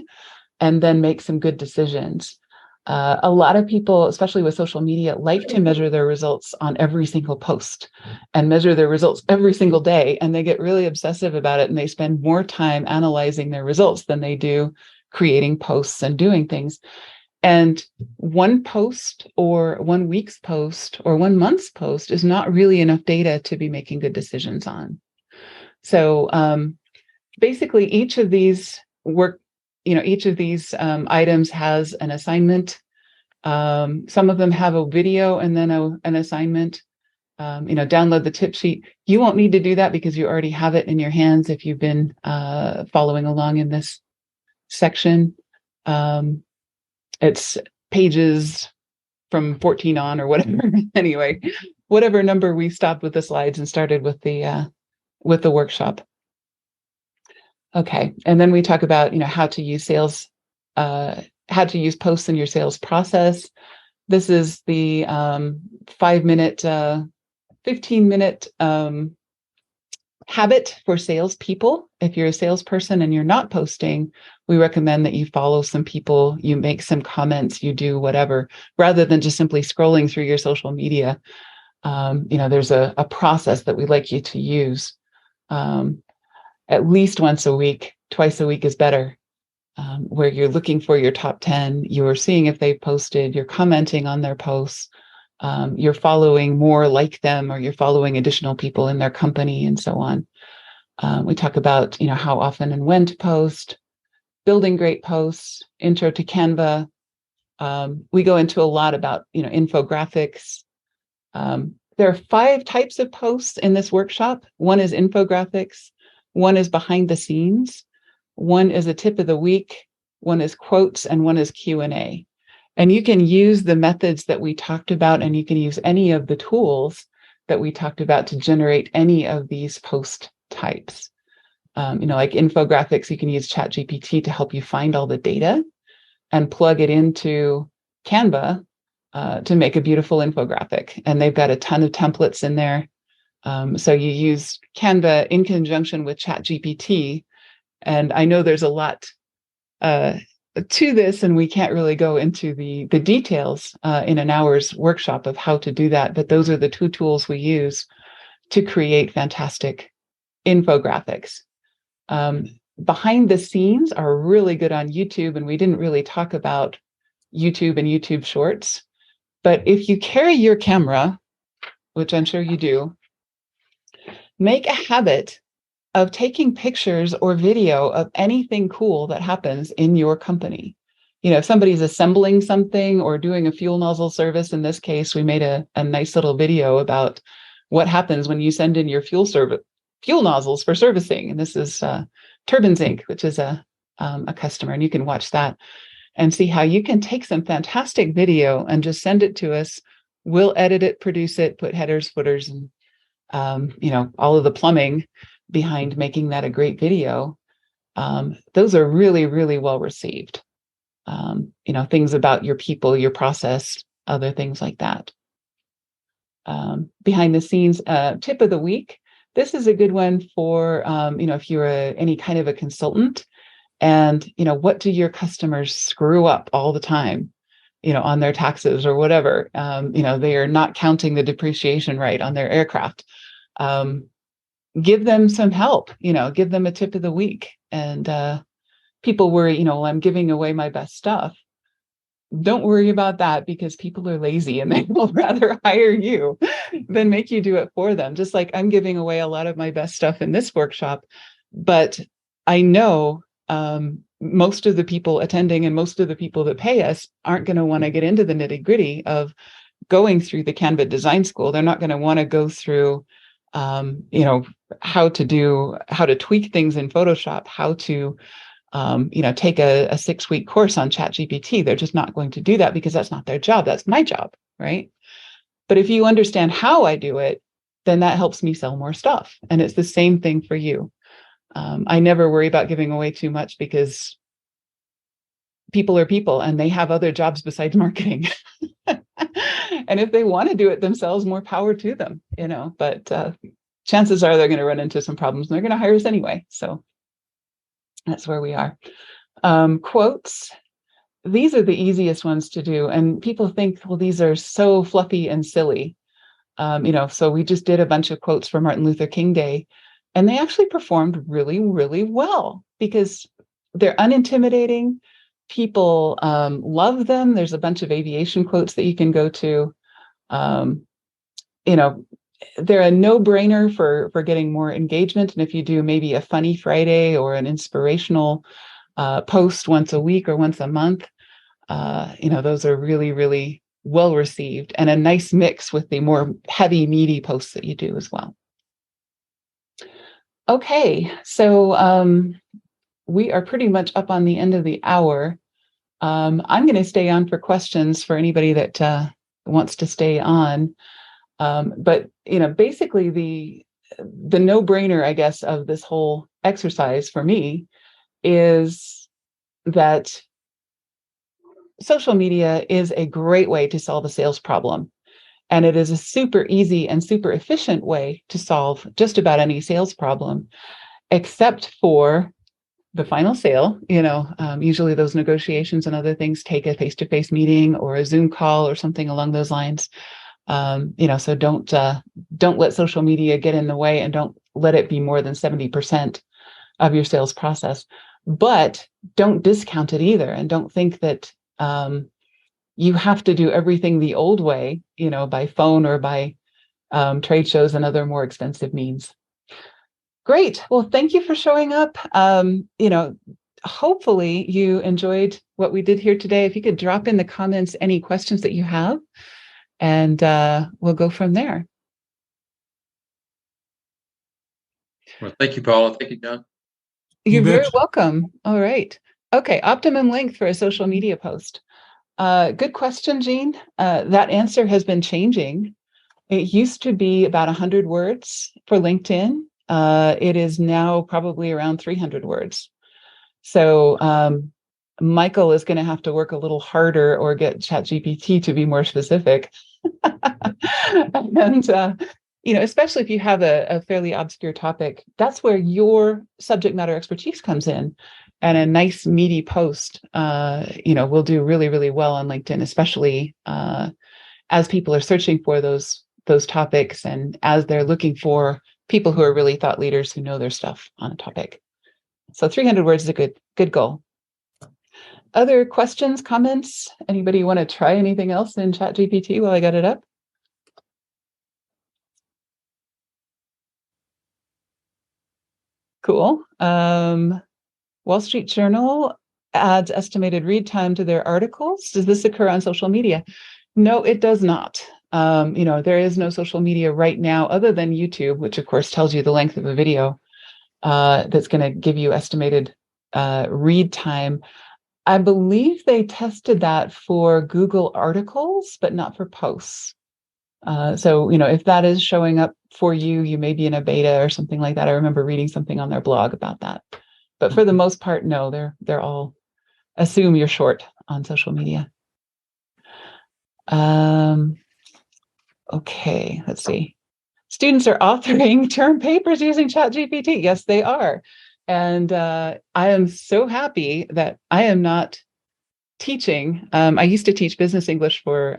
and then make some good decisions. A lot of people, especially with social media, like to measure their results on every single post and measure their results every single day. And they get really obsessive about it. And they spend more time analyzing their results than they do creating posts and doing things. And one post or 1 week's post or 1 month's post is not really enough data to be making good decisions on. So basically, each of these items has an assignment. Some of them have a video and then an assignment. Download the tip sheet. You won't need to do that because you already have it in your hands if you've been following along in this section. It's pages from 14 on or whatever. Anyway, whatever number we stopped with the slides and started with the workshop. Okay, and then we talk about how to use how to use posts in your sales process. This is the 5-minute, 15-minute habit for salespeople. If you're a salesperson and you're not posting, we recommend that you follow some people, you make some comments, you do whatever, rather than just simply scrolling through your social media. There's a process that we like you to use. At least once a week, twice a week is better, where you're looking for your top 10, you're seeing if they've posted, you're commenting on their posts, you're following more like them, or you're following additional people in their company and so on. We talk about, how often and when to post, building great posts, intro to Canva. We go into a lot about, infographics. There are 5 types of posts in this workshop. One is infographics. One is behind the scenes. One is a tip of the week. One is quotes, and one is Q&A. And you can use the methods that we talked about, and you can use any of the tools that we talked about to generate any of these post types. Like infographics, you can use Chat GPT to help you find all the data and plug it into Canva to make a beautiful infographic. And they've got a ton of templates in there. So you use Canva in conjunction with Chat GPT. And I know there's a lot to this, and we can't really go into the details in an hour's workshop of how to do that. But those are the 2 tools we use to create fantastic infographics. Behind the scenes are really good on YouTube, and we didn't really talk about YouTube and YouTube Shorts. But if you carry your camera, which I'm sure you do, make a habit of taking pictures or video of anything cool that happens in your company. If somebody's assembling something or doing a fuel nozzle service, in this case, we made a nice little video about what happens when you send in your fuel nozzles for servicing. And this is Turbines Inc., which is a customer, and you can watch that and see how you can take some fantastic video and just send it to us. We'll edit it, produce it, put headers, footers, and all of the plumbing behind making that a great video. those are really, really well received. Things about your people, your process, other things like that. Behind the scenes tip of the week. This is a good one for, if you're any kind of a consultant, and, what do your customers screw up all the time, on their taxes or whatever? They are not counting the depreciation right on their aircraft. Give them some help, give them a tip of the week. And people worry, well, I'm giving away my best stuff. Don't worry about that, because people are lazy and they will rather hire you than make you do it for them. Just like I'm giving away a lot of my best stuff in this workshop, but I know most of the people attending and most of the people that pay us aren't going to want to get into the nitty-gritty of going through the Canva design school. They're not going to want to go through how to tweak things in Photoshop, how to take a 6-week course on Chat GPT. They're just not going to do that, because that's not their job. That's my job, right? But if you understand how I do it, then that helps me sell more stuff. And it's the same thing for you. I never worry about giving away too much, because people are people and they have other jobs besides marketing. And if they want to do it themselves, more power to them, but chances are they're going to run into some problems and they're going to hire us anyway. So that's where we are. Quotes. These are the easiest ones to do. And people think, well, these are so fluffy and silly. So we just did a bunch of quotes for Martin Luther King Day, and they actually performed really, really well, because they're unintimidating. People love them. There's a bunch of aviation quotes that you can go to. They're a no-brainer for getting more engagement. And if you do maybe a funny Friday or an inspirational post once a week or once a month, those are really, really well received, and a nice mix with the more heavy, meaty posts that you do as well. Okay, so we are pretty much up on the end of the hour. I'm going to stay on for questions for anybody that wants to stay on. But basically the no-brainer, I guess, of this whole exercise for me is that social media is a great way to solve a sales problem. And it is a super easy and super efficient way to solve just about any sales problem, except for the final sale. Usually those negotiations and other things take a face-to-face meeting or a Zoom call or something along those lines. So don't let social media get in the way, and don't let it be more than 70% of your sales process. But don't discount it either, and don't think that you have to do everything the old way, by phone or by trade shows and other more expensive means. Great. Well, thank you for showing up. Hopefully you enjoyed what we did here today. If you could drop in the comments any questions that you have, and we'll go from there. Well, thank you, Paula. Thank you, John. You're very welcome. All right. Okay. Optimum length for a social media post. Good question, Jean. That answer has been changing. It used to be about 100 words for LinkedIn. It is now probably around 300 words. So Michael is going to have to work a little harder, or get ChatGPT to be more specific. And especially if you have a fairly obscure topic, that's where your subject matter expertise comes in. And a nice meaty post, will do really, really well on LinkedIn, especially as people are searching for those topics, and as they're looking for people who are really thought leaders who know their stuff on a topic. So 300 words is a good goal. Other questions, comments? Anybody want to try anything else in ChatGPT while I got it up? Cool. Wall Street Journal adds estimated read time to their articles. Does this occur on social media? No, it does not. There is no social media right now other than YouTube, which of course tells you the length of a video that's going to give you estimated read time. I believe they tested that for Google articles, but not for posts. So, if that is showing up for you, you may be in a beta or something like that. I remember reading something on their blog about that. But for the most part, no, they're all assume you're short on social media. Okay, let's see. Students are authoring term papers using Chat GPT. Yes, they are. And I am so happy that I am not teaching. I used to teach business English for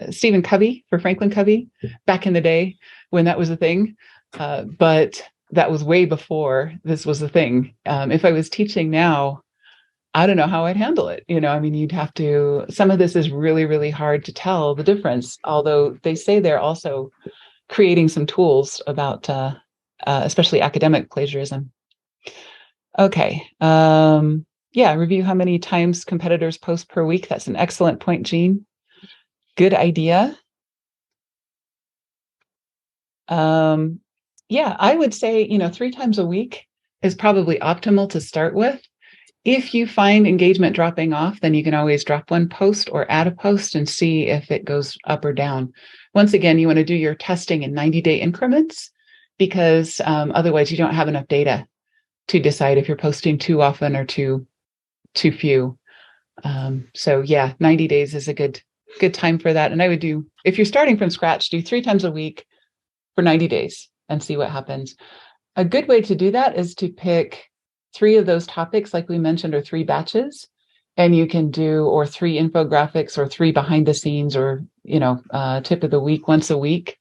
Stephen Covey, for Franklin Covey, back in the day when that was a thing. But that was way before this was a thing. If I was teaching now, I don't know how I'd handle it. I mean, you'd have to, some of this is really, really hard to tell the difference, although they say they're also creating some tools about, especially academic plagiarism. Okay. Yeah, review how many times competitors post per week. That's an excellent point, Jean. Good idea. Yeah, I would say, 3 times a week is probably optimal to start with. If you find engagement dropping off, then you can always drop one post or add a post and see if it goes up or down. Once again, you want to do your testing in 90-day increments, because otherwise you don't have enough data to decide if you're posting too often or too few. So yeah, 90 days is a good time for that. And I would do, if you're starting from scratch, do 3 times a week for 90 days and see what happens. A good way to do that is to pick 3 of those topics, like we mentioned, or 3 batches, and you can do, or 3 infographics, or 3 behind the scenes, or tip of the week once a week,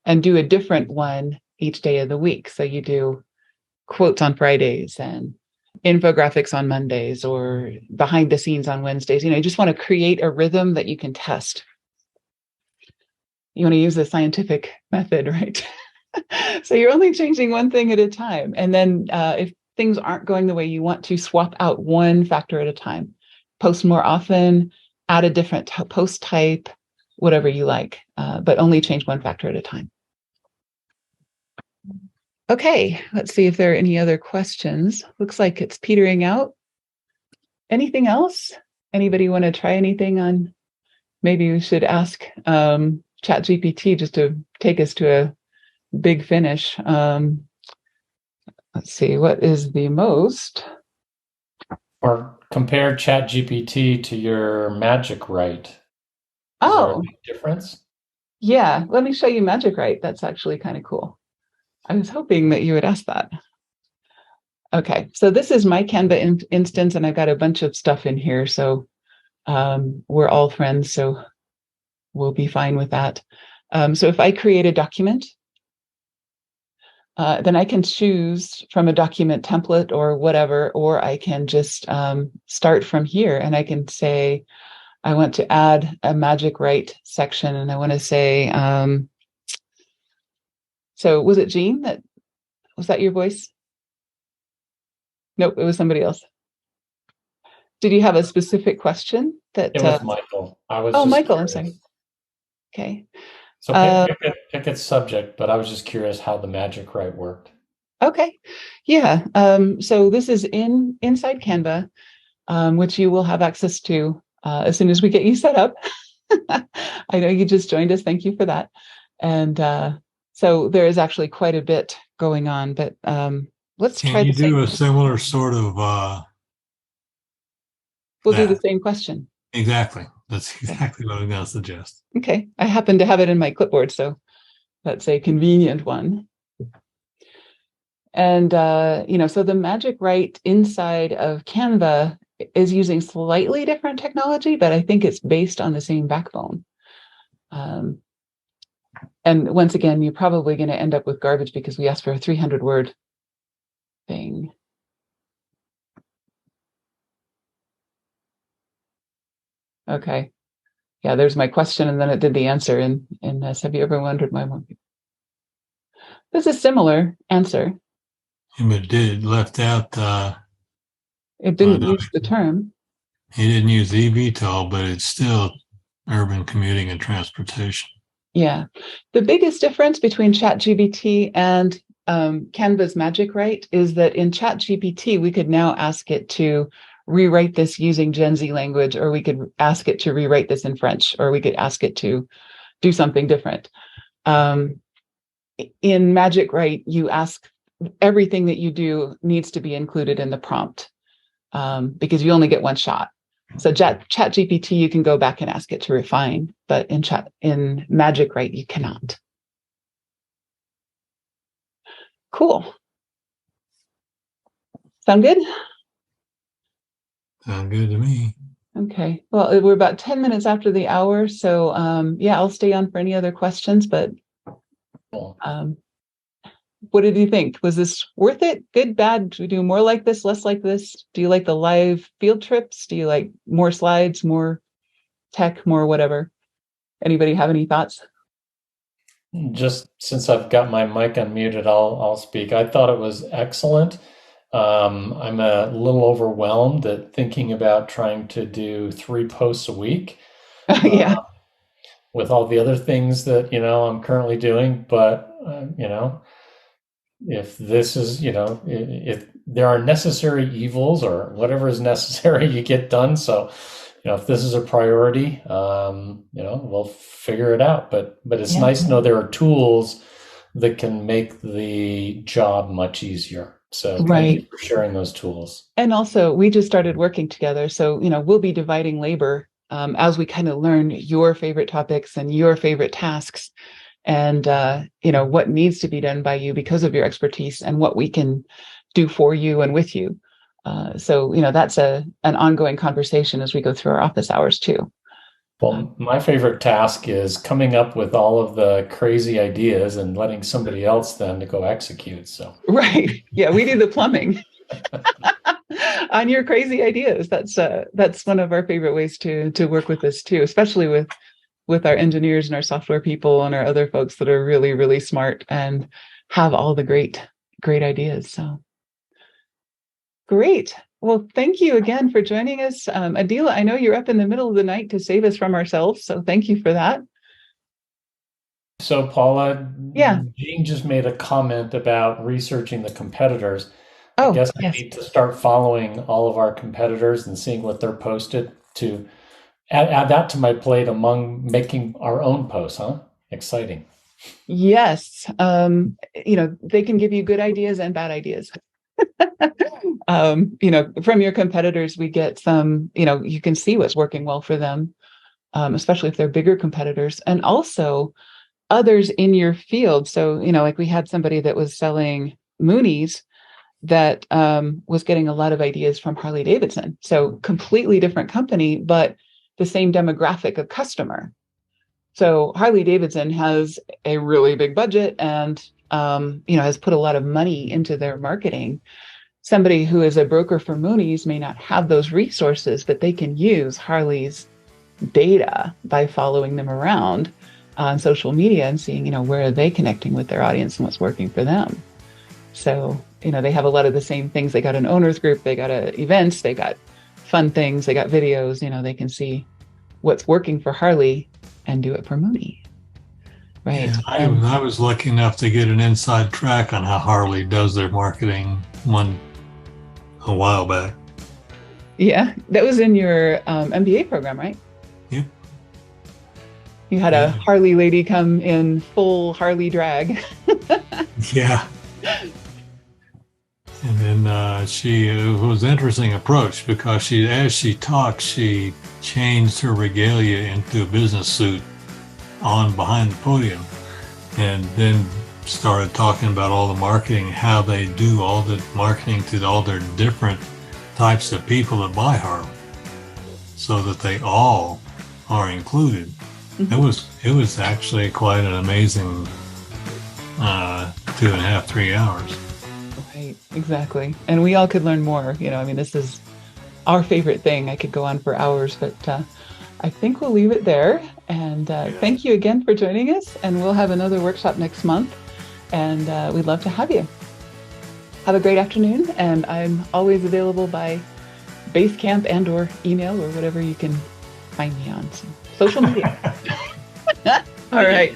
and do a different one each day of the week. So you do quotes on Fridays and infographics on Mondays, or behind the scenes on Wednesdays. You just want to create a rhythm that you can test. You want to use the scientific method, right? So you're only changing one thing at a time. And then if things aren't going the way you want to, swap out one factor at a time. Post more often, add a different post type, whatever you like, but only change one factor at a time. Okay, let's see if there are any other questions. Looks like it's petering out. Anything else? Anybody want to try anything on? Maybe we should ask ChatGPT just to take us to a big finish. Let's see, what is the most? Or compare ChatGPT to your Magic Write. Oh, is there a big difference? Yeah, let me show you Magic Write. That's actually kind of cool. I was hoping that you would ask that. Okay, so this is my Canva instance, and I've got a bunch of stuff in here. So we're all friends, so we'll be fine with that. So if I create a document, then I can choose from a document template or whatever, or I can just start from here, and I can say, I want to add a Magic Write section, and I want to say, so was it Jean was that your voice? Nope, it was somebody else. Did you have a specific question? It was Michael. Michael, curious. I'm sorry. Okay. So pick its subject, but I was just curious how the Magic Write worked. Okay. Yeah. So this is inside Canva, which you will have access to as soon as we get you set up. I know you just joined us. Thank you for that. And so there is actually quite a bit going on, but let's try. Can you do a similar sort of? We'll do the same question. Exactly. That's exactly what I'm going to suggest. Okay. I happen to have it in my clipboard, so that's a convenient one. And, so the Magic Write inside of Canva is using slightly different technology, but I think it's based on the same backbone. And once again, you're probably going to end up with garbage because we asked for a 300-word thing. Okay. Yeah, there's my question, and then it did the answer in this. Have you ever wondered why more people? This is a similar answer. It left out. It didn't use the term. He didn't use eVTOL, but it's still urban commuting and transportation. Yeah. The biggest difference between ChatGPT and Canva's Magic Write is that in ChatGPT, we could now ask it to rewrite this using Gen Z language, or we could ask it to rewrite this in French, or we could ask it to do something different. In Magic Write, you ask everything that you do needs to be included in the prompt, because you only get one shot. So Chat GPT, you can go back and ask it to refine, but in Magic Write, you cannot. Cool. Sound good? Sound good to me. Okay. Well, we're about 10 minutes after the hour, so yeah, I'll stay on for any other questions, but what did you think? Was this worth it? Good, bad? Do we do more like this, less like this? Do you like the live field trips? Do you like more slides, more tech, more whatever? Anybody have any thoughts? Just since I've got my mic unmuted, I'll speak. I thought it was excellent. I'm a little overwhelmed at thinking about trying to do 3 posts a week. Yeah. With all the other things that, I'm currently doing. But, if this is, if there are necessary evils or whatever is necessary, you get done. So, if this is a priority, we'll figure it out. But it's nice to know there are tools that can make the job much easier. So thank you for sharing those tools. And also, we just started working together. So, we'll be dividing labor as we kind of learn your favorite topics and your favorite tasks and, what needs to be done by you because of your expertise and what we can do for you and with you. So, that's an ongoing conversation as we go through our office hours too. Well, my favorite task is coming up with all of the crazy ideas and letting somebody else then to go execute. So right. Yeah, we do the plumbing on your crazy ideas. That's one of our favorite ways to work with this too, especially with our engineers and our software people and our other folks that are really, really smart and have all the great ideas. So great. Well, thank you again for joining us. Adila, I know you're up in the middle of the night to save us from ourselves, so thank you for that. So Paula, yeah, Jean just made a comment about researching the competitors. Oh, I guess I need to start following all of our competitors and seeing what they're posted to add that to my plate among making our own posts, huh? Exciting. Yes. They can give you good ideas and bad ideas. From your competitors, we get some, you can see what's working well for them, especially if they're bigger competitors, and also others in your field. So, like we had somebody that was selling Moonies that was getting a lot of ideas from Harley Davidson. So completely different company, but the same demographic of customer. So Harley Davidson has a really big budget and, has put a lot of money into their marketing. Somebody who is a broker for Moonies may not have those resources, but they can use Harley's data by following them around on social media and seeing, where are they connecting with their audience and what's working for them. So, they have a lot of the same things. They got an owners group, they got events, they got fun things, they got videos, they can see what's working for Harley and do it for Mooney. Right. Yeah, I was lucky enough to get an inside track on how Harley does their marketing a while back. Yeah, that was in your MBA program, right? Yeah. You had a Harley lady come in full Harley drag. Yeah. And then it was an interesting approach because as she talked, she changed her regalia into a business suit on behind the podium, and then started talking about all the marketing, how they do all the marketing to all their different types of people that buy Harley, so that they all are included. Mm-hmm. It was actually quite an amazing 2.5, 3 hours. Right, exactly. And we all could learn more. This is our favorite thing. I could go on for hours, but I think we'll leave it there. And thank you again for joining us. And we'll have another workshop next month. And we'd love to have you. Have a great afternoon. And I'm always available by Basecamp and or email or whatever you can find me on. So, social media. All right.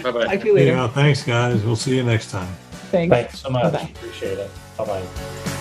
Bye-bye. Talk to you later. Yeah, thanks, guys. We'll see you next time. Thanks So much. Bye-bye. Appreciate it. Bye-bye.